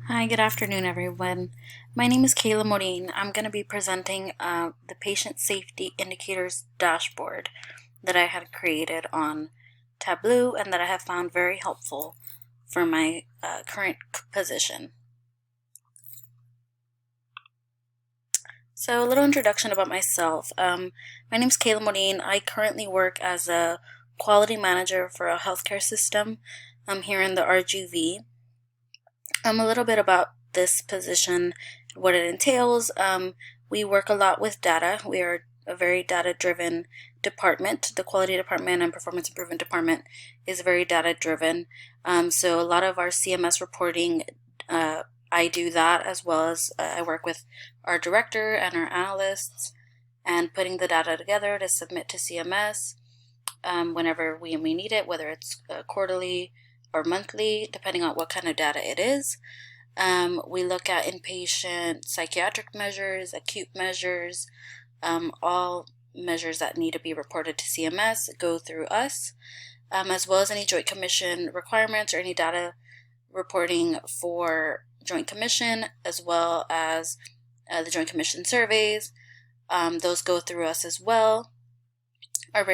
Hi, good afternoon, everyone. My name is Kayla Morin. I'm going to be presenting the Patient Safety Indicators dashboard that I had created on Tableau and that I have found very helpful for my current position. So, a little introduction about myself. My name is Kayla Morin. I currently work as a quality manager for a healthcare system here in the RGV. A little bit about this position, what it entails. We work a lot with data. We are a very data-driven department. The quality department and performance improvement department is very data-driven. So a lot of our CMS reporting, I do that, as well as I work with our director and our analysts and putting the data together to submit to CMS whenever we need it, whether it's quarterly or monthly, depending on what kind of data it is. We look at inpatient psychiatric measures, acute measures, all measures that need to be reported to CMS go through us, as well as any Joint Commission requirements or any data reporting for Joint Commission, as well as the Joint Commission surveys. Those go through us as well. Our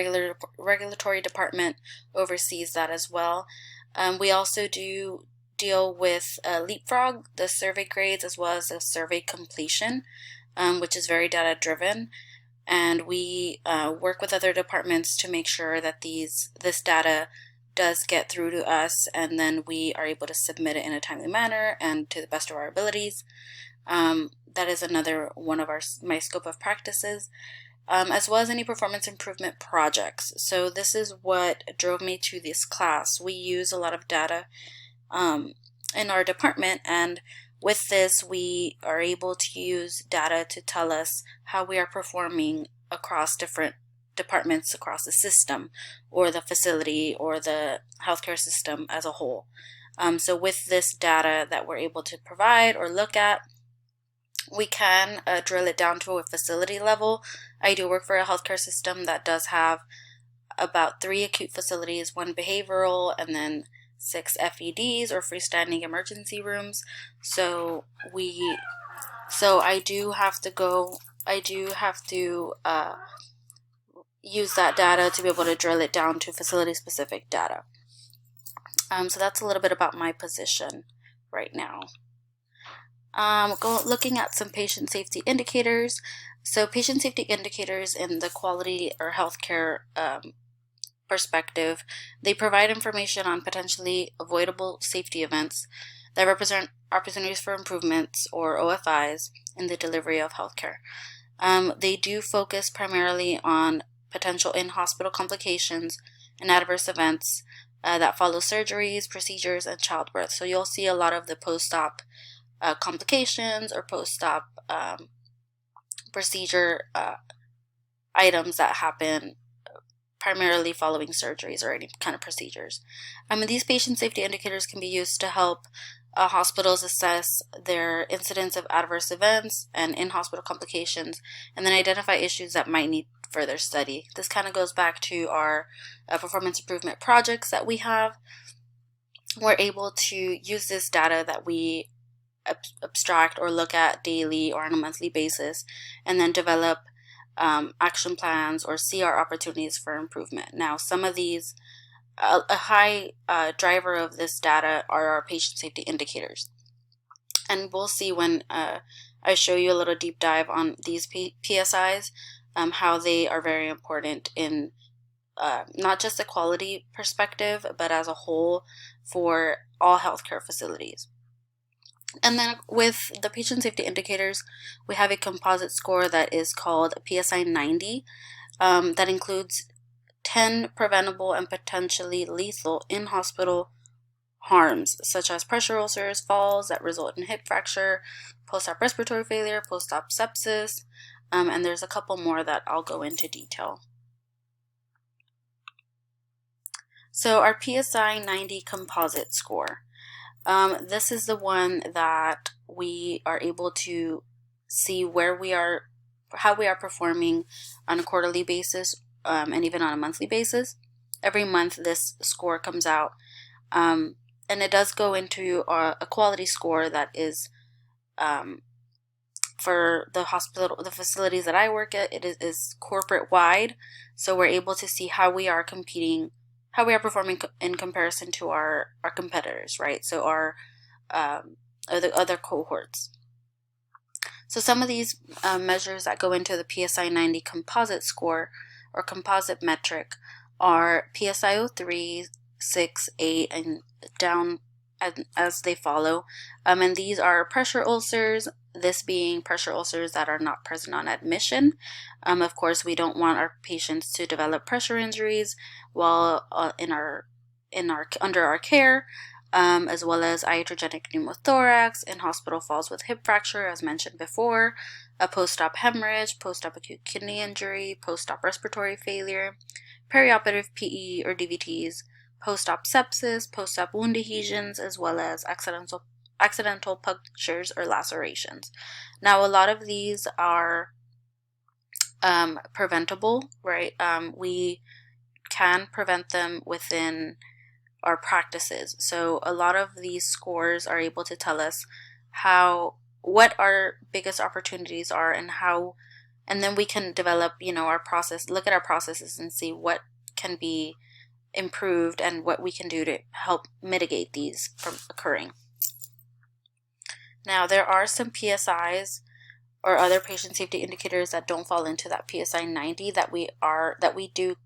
regulatory department oversees that as well. We also do deal with Leapfrog, the survey grades, as well as the survey completion, which is very data driven. And we work with other departments to make sure that this data does get through to us, and then we are able to submit it in a timely manner and to the best of our abilities. That is another one of my scope of practices. As well as any performance improvement projects. So this is what drove me to this class. We use a lot of data in our department, and with this we are able to use data to tell us how we are performing across different departments across the system or the facility or the healthcare system as a whole. So with this data that we're able to provide or look at, we can drill it down to a facility level. I do work for a healthcare system that does have about 3 acute facilities, 1 behavioral, and then 6 FEDs or freestanding emergency rooms. So I do have to use that data to be able to drill it down to facility specific data. So that's a little bit about my position right now. Looking at some patient safety indicators. So patient safety indicators in the quality or healthcare perspective, they provide information on potentially avoidable safety events that represent opportunities for improvements or OFIs in the delivery of healthcare. They do focus primarily on potential in-hospital complications and adverse events that follow surgeries, procedures, and childbirth. So you'll see a lot of the post-op complications or post-op procedure items that happen primarily following surgeries or any kind of procedures. These patient safety indicators can be used to help hospitals assess their incidence of adverse events and in-hospital complications, and then identify issues that might need further study. This kind of goes back to our performance improvement projects that we have. We're able to use this data that we abstract or look at daily or on a monthly basis, and then develop action plans or see our opportunities for improvement. Now, some of these, a high driver of this data are our patient safety indicators. And we'll see when I show you a little deep dive on these PSIs, how they are very important in not just a quality perspective, but as a whole for all healthcare facilities. And then with the patient safety indicators, we have a composite score that is called PSI 90 that includes 10 preventable and potentially lethal in-hospital harms, such as pressure ulcers, falls that result in hip fracture, post-op respiratory failure, post-op sepsis, and there's a couple more that I'll go into detail. So our PSI 90 composite score. This is the one that we are able to see how we are performing on a quarterly basis, and even on a monthly basis. Every month this score comes out, and and it does go into a quality score that is for the facilities that I work at. It is corporate wide, so we're able to see how we are performing in comparison to our competitors, right? So our the other cohorts. So some of these measures that go into the PSI 90 composite score or composite metric are PSI 03, 6, 8, and down as they follow. And these are pressure ulcers, this being pressure ulcers that are not present on admission. Of course, we don't want our patients to develop pressure injuries while under our care. As well as iatrogenic pneumothorax and hospital falls with hip fracture, as mentioned before, a post-op hemorrhage, post-op acute kidney injury, post-op respiratory failure, perioperative PE or DVTs, post-op sepsis, post-op wound adhesions, as well as accidental punctures or lacerations. Now, a lot of these are preventable, right? We can prevent them within our practices. So a lot of these scores are able to tell us what our biggest opportunities are and then we can develop, our process, look at our processes and see what can be improved and what we can do to help mitigate these from occurring. Now, there are some PSIs or other patient safety indicators that don't fall into that PSI 90 that we do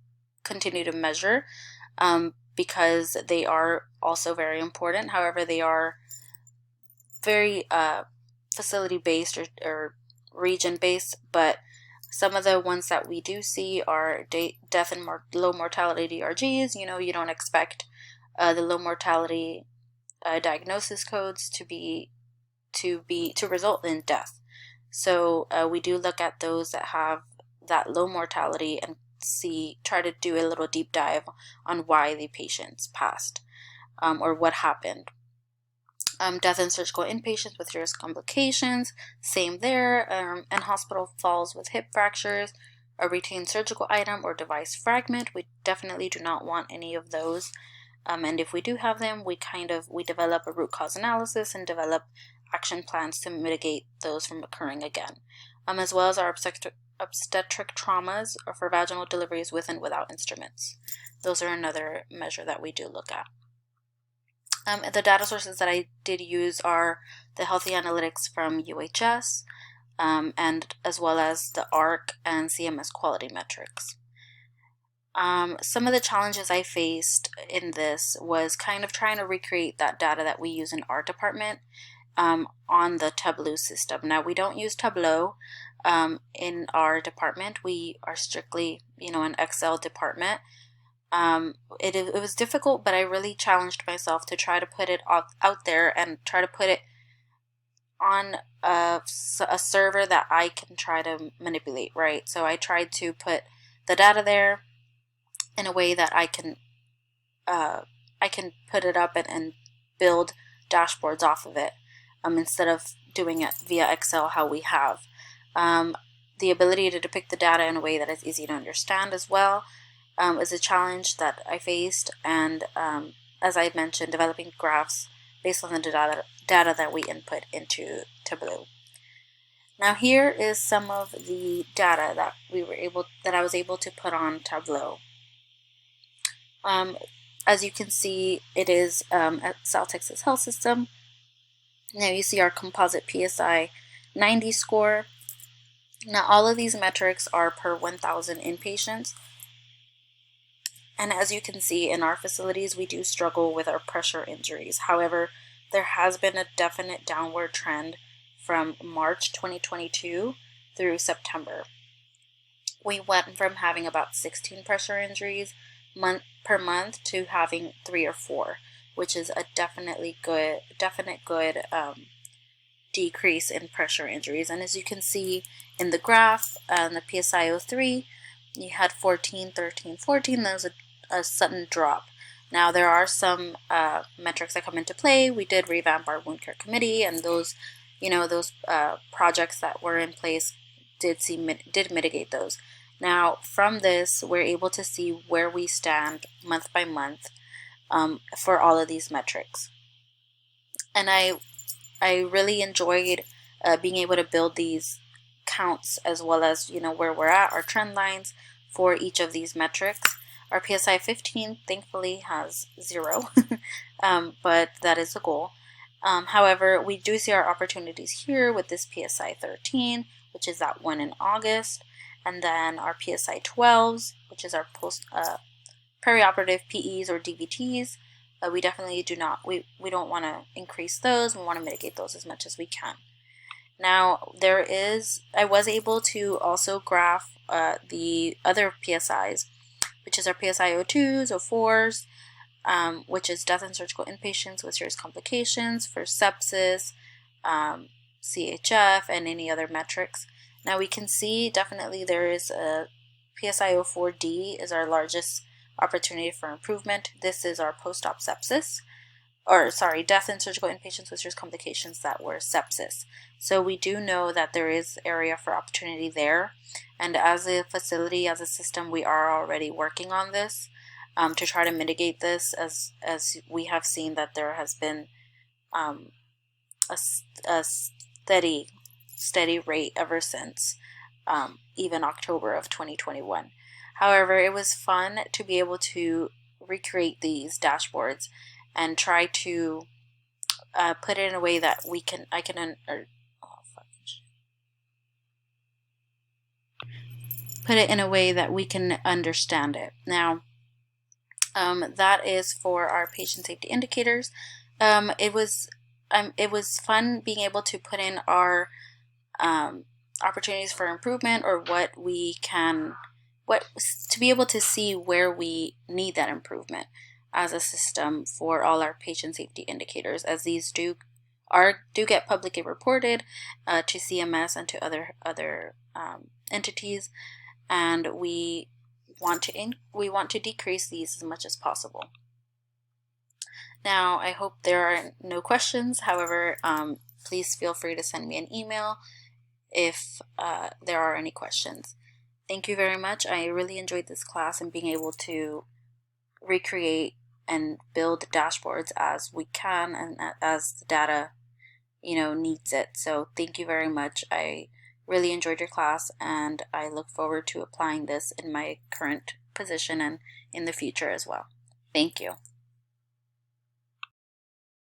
continue to measure, because they are also very important. However, they are very facility-based or region-based, but some of the ones that we do see are death and low mortality DRGs. You don't expect the low mortality diagnosis codes to result in death. So we do look at those that have that low mortality and try to do a little deep dive on why the patients passed or what happened. Death in surgical inpatients with serious complications, same there, and hospital falls with hip fractures, a retained surgical item or device fragment. We definitely do not want any of those, and if we do have them, we develop a root cause analysis and develop action plans to mitigate those from occurring again, as well as our obstetric traumas or for vaginal deliveries with and without instruments. Those are another measure that we do look at. The data sources that I did use are the Healthy Analytics from UHS, and as well as the ARC and CMS quality metrics. Some of the challenges I faced in this was kind of trying to recreate that data that we use in our department on the Tableau system. Now, we don't use Tableau in our department. We are strictly, an Excel department. It was difficult, but I really challenged myself to try to put it out there and try to put it on a server that I can try to manipulate, right? So I tried to put the data there in a way that I can put it up and build dashboards off of it, instead of doing it via Excel how we have. The ability to depict the data in a way that is easy to understand as well is a challenge that I faced, and as I mentioned, developing graphs based on the data that we input into Tableau. Now, here is some of the data that I was able to put on Tableau. As you can see, it is at South Texas Health System. Now you see our composite PSI 90 score. Now, all of these metrics are per 1,000 inpatients. And as you can see, in our facilities, we do struggle with our pressure injuries. However, there has been a definite downward trend from March 2022 through September. We went from having about 16 pressure injuries per month to having 3 or 4, which is a definite good decrease in pressure injuries. And as you can see in the graph, the PSI 03, you had 14, 13, 14. There was a sudden drop. Now, there are some metrics that come into play. We did revamp our wound care committee, and those projects that were in place did mitigate those. Now, from this, we're able to see where we stand month by month for all of these metrics. And I really enjoyed being able to build these counts, as well as, you know, where we're at, our trend lines for each of these metrics. Our PSI 15 thankfully has 0, but that is the goal. However, we do see our opportunities here with this PSI 13, which is that one in August, and then our PSI 12s, which is our perioperative PEs or DVTs. We definitely do not, we don't want to increase those. We want to mitigate those as much as we can. Now, I was able to also graph the other PSIs, which is our PSI 02s, 04s, which is death and surgical inpatients with serious complications for sepsis, CHF, and any other metrics. Now we can see definitely there is a PSI 04D is our largest opportunity for improvement. This is our post-op sepsis, or sorry, death and surgical inpatients with serious complications that were sepsis. So we do know that there is area for opportunity there. And as a facility, as a system, we are already working on this to try to mitigate this, as we have seen that there has been a steady rate ever since even October of 2021. However, it was fun to be able to recreate these dashboards and try to put it in a way that put it in a way that we can understand it. Now, that is for our patient safety indicators. It was fun being able to put in our opportunities for improvement, or to be able to see where we need that improvement as a system for all our patient safety indicators, as these do get publicly reported to CMS and to other entities, and we want to decrease these as much as possible. Now, I hope there are no questions. However, please feel free to send me an email if there are any questions. Thank you very much. I really enjoyed this class and being able to recreate and build dashboards as we can and as the data, you know, needs it. So thank you very much. I really enjoyed your class, and I look forward to applying this in my current position and in the future as well. Thank you.